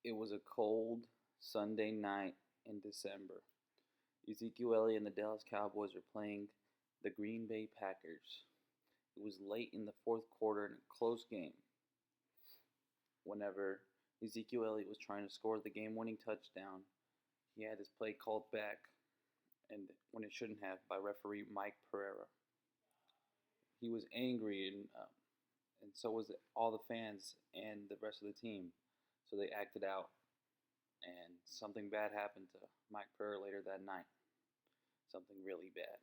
It was a cold Sunday night in December. Ezekiel Elliott and the Dallas Cowboys were playing the Green Bay Packers. It was late in the fourth quarter in a close game. Whenever Ezekiel Elliott was trying to score the game-winning touchdown, he had his play called back, and when it shouldn't have, by referee Mike Pereira. He was angry, and so was all the fans and the rest of the team. So they acted out, and something bad happened to Mike Pereira later that night. Something really bad.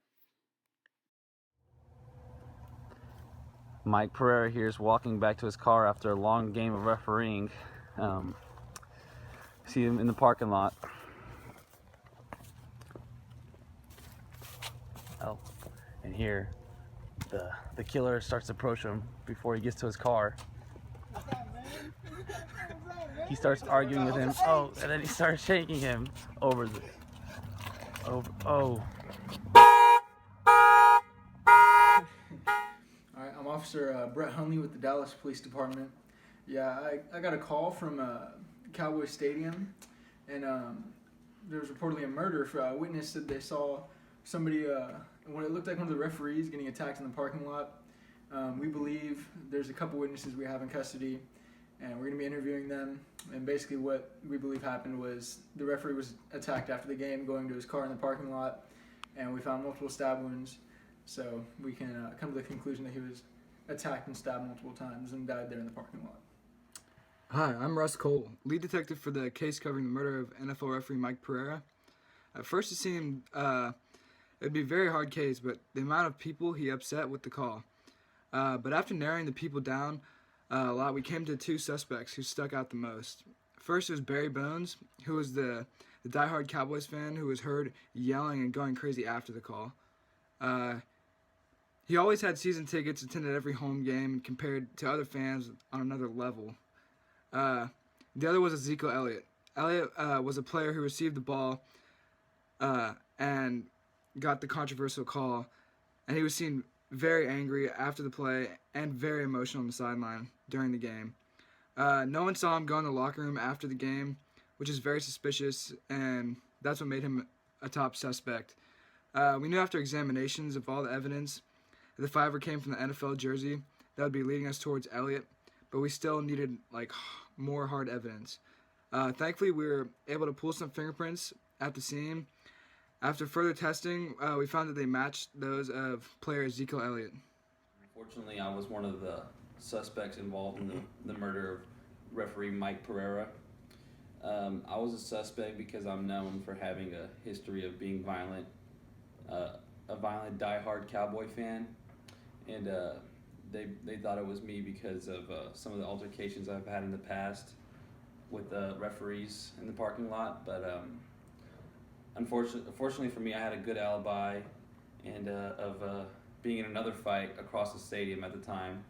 Mike Pereira here is walking back to his car after a long game of refereeing. See him in the parking lot. Oh, and here the killer starts to approach him before he gets to his car. He starts arguing with him. Oh, and then he starts shaking him over. All right, I'm Officer Brett Hunley with the Dallas Police Department. Yeah, I got a call from Cowboy Stadium, and there was reportedly a murder. A witness said they saw somebody, what it looked like one of the referees getting attacked in the parking lot. We believe there's a couple witnesses we have in custody, and we're going to be interviewing them. And basically what we believe happened was the referee was attacked after the game, going to his car in the parking lot, and we found multiple stab wounds. So we can come to the conclusion that he was attacked and stabbed multiple times and died there in the parking lot. Hi, I'm Russ Cole, lead detective for the case covering the murder of NFL referee Mike Pereira. At first it seemed it'd be a very hard case, but the amount of people he upset with the call. But after narrowing the people down a lot, we came to two suspects who stuck out the most. First was Barry Bones, who was the diehard Cowboys fan who was heard yelling and going crazy after the call. He always had season tickets, attended every home game, and compared to other fans on another level. The other was Ezekiel Elliott. Elliott was a player who received the ball and got the controversial call, and he was seen very angry after the play and very emotional on the sideline during the game. No one saw him go in the locker room after the game, which is very suspicious, and that's what made him a top suspect. We knew after examinations of all the evidence that the fiver came from the NFL jersey that would be leading us towards Elliott, but we still needed more hard evidence. Thankfully, we were able to pull some fingerprints at the scene. After further testing, we found that they matched those of player Ezekiel Elliott. Unfortunately, I was one of the suspects involved in the murder of referee Mike Pereira. I was a suspect because I'm known for having a history of being violent, a violent diehard Cowboy fan, and they thought it was me because of some of the altercations I've had in the past with referees in the parking lot. But unfortunately for me, I had a good alibi and of being in another fight across the stadium at the time.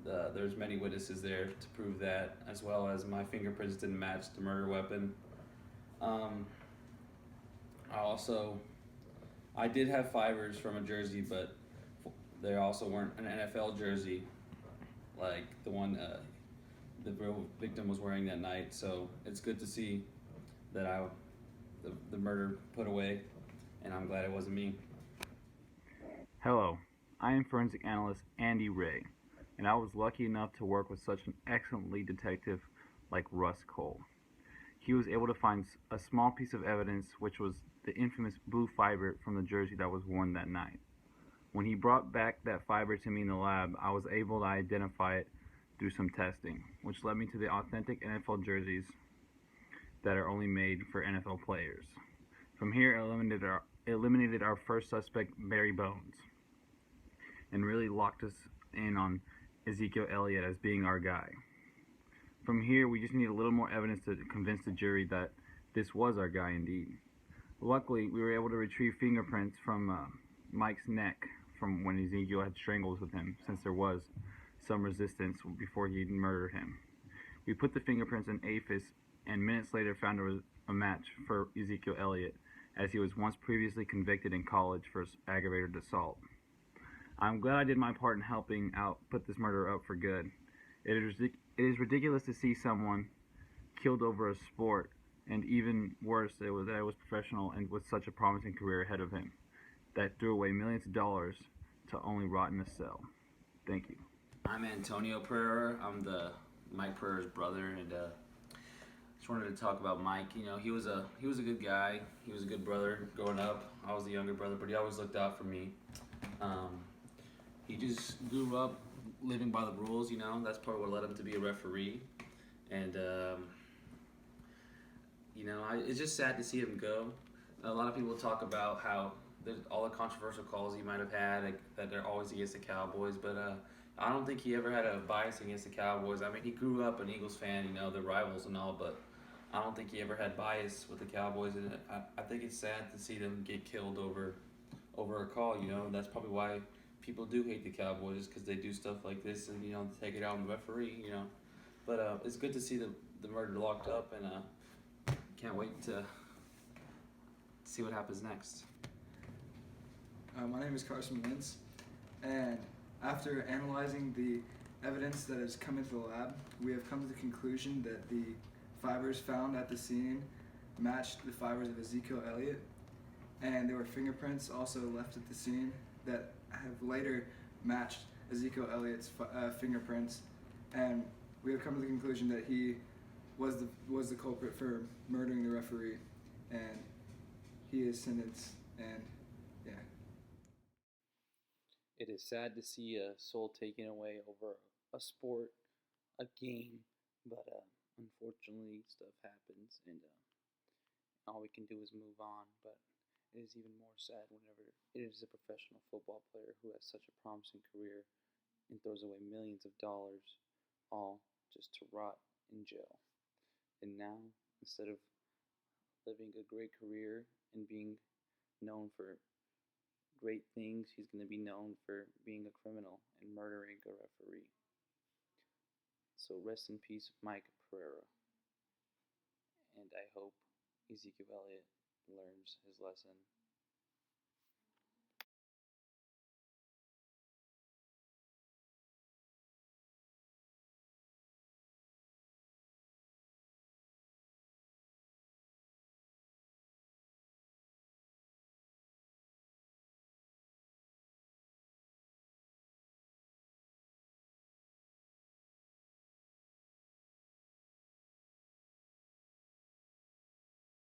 There's many witnesses there to prove that, as well as my fingerprints didn't match the murder weapon. I did have fibers from a jersey, but they also weren't an NFL jersey like the one the real victim was wearing that night. So it's good to see that the murder put away, and I'm glad it wasn't me. Hello, I am forensic analyst Andy Ray, and I was lucky enough to work with such an excellent lead detective like Russ Cole. He was able to find a small piece of evidence, which was the infamous blue fiber from the jersey that was worn that night. When he brought back that fiber to me in the lab, I was able to identify it through some testing, which led me to the authentic NFL jerseys that are only made for NFL players. From here, eliminated our first suspect, Barry Bones, and really locked us in on Ezekiel Elliott as being our guy. From here, we just need a little more evidence to convince the jury that this was our guy indeed. Luckily, we were able to retrieve fingerprints from Mike's neck from when Ezekiel had strangles with him, since there was some resistance before he murdered him. We put the fingerprints in APHIS, and minutes later found there was a match for Ezekiel Elliott, as he was once previously convicted in college for aggravated assault. I'm glad I did my part in helping out put this murder up for good. It is ridiculous to see someone killed over a sport, and even worse, that it was professional and with such a promising career ahead of him, that threw away millions of dollars to only rot in a cell. Thank you. I'm Antonio Pereira. I'm the Mike Pereira's brother, and just wanted to talk about Mike. You know, he was a good guy. He was a good brother growing up. I was the younger brother, but he always looked out for me. He just grew up living by the rules. You know, that's part of what led him to be a referee, and you know, it's just sad to see him go. A lot of people talk about how there's all the controversial calls he might have had, like, that they're always against the Cowboys, but I don't think he ever had a bias against the Cowboys. I mean, he grew up an Eagles fan, you know, they're rivals and all, but I don't think he ever had bias with the Cowboys, and I think it's sad to see them get killed over a call. You know, that's probably why people do hate the Cowboys, because they do stuff like this and, you know, take it out on the referee. You know, but it's good to see the murder locked up, and can't wait to see what happens next. My name is Carson Wentz, and after analyzing the evidence that has come into the lab, we have come to the conclusion that the fibers found at the scene matched the fibers of Ezekiel Elliott, and there were fingerprints also left at the scene that have later matched Ezekiel Elliott's fingerprints, and we have come to the conclusion that he was the culprit for murdering the referee, and he is sentenced, and yeah. It is sad to see a soul taken away over a sport, a game, but unfortunately stuff happens, and all we can do is move on. But it is even more sad whenever it is a professional football player who has such a promising career and throws away millions of dollars, all just to rot in jail. And now, instead of living a great career and being known for great things, he's going to be known for being a criminal and murdering a referee. So rest in peace, Mike Pereira. And I hope Ezekiel Elliott learns his lesson